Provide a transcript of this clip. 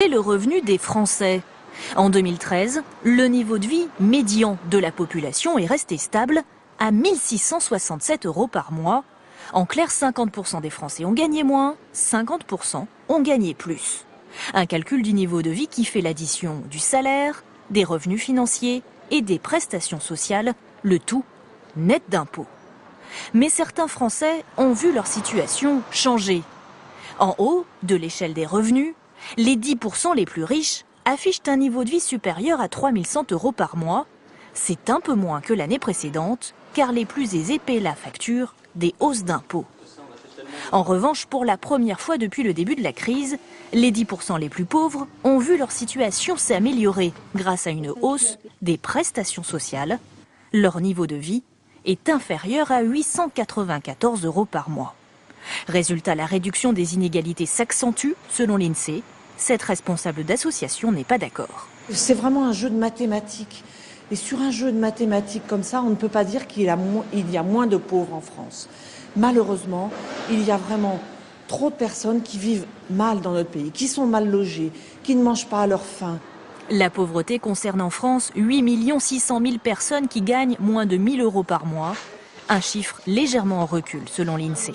Et le revenu des Français. En 2013, le niveau de vie médian de la population est resté stable à 1 667 € par mois. En clair, 50% des Français ont gagné moins, 50% ont gagné plus. Un calcul du niveau de vie qui fait l'addition du salaire, des revenus financiers et des prestations sociales, le tout net d'impôts. Mais certains Français ont vu leur situation changer. En haut de l'échelle des revenus, les 10% les plus riches affichent un niveau de vie supérieur à 3 100 € par mois. C'est un peu moins que l'année précédente, car les plus aisés paient la facture des hausses d'impôts. En revanche, pour la première fois depuis le début de la crise, les 10% les plus pauvres ont vu leur situation s'améliorer grâce à une hausse des prestations sociales. Leur niveau de vie est inférieur à 894 € par mois. Résultat, la réduction des inégalités s'accentue, selon l'INSEE. Cette responsable d'association n'est pas d'accord. C'est vraiment un jeu de mathématiques. Et sur un jeu de mathématiques comme ça, on ne peut pas dire qu'il y a moins de pauvres en France. Malheureusement, il y a vraiment trop de personnes qui vivent mal dans notre pays, qui sont mal logées, qui ne mangent pas à leur faim. La pauvreté concerne en France 8 600 000 personnes qui gagnent moins de 1 000 € par mois. Un chiffre légèrement en recul, selon l'INSEE.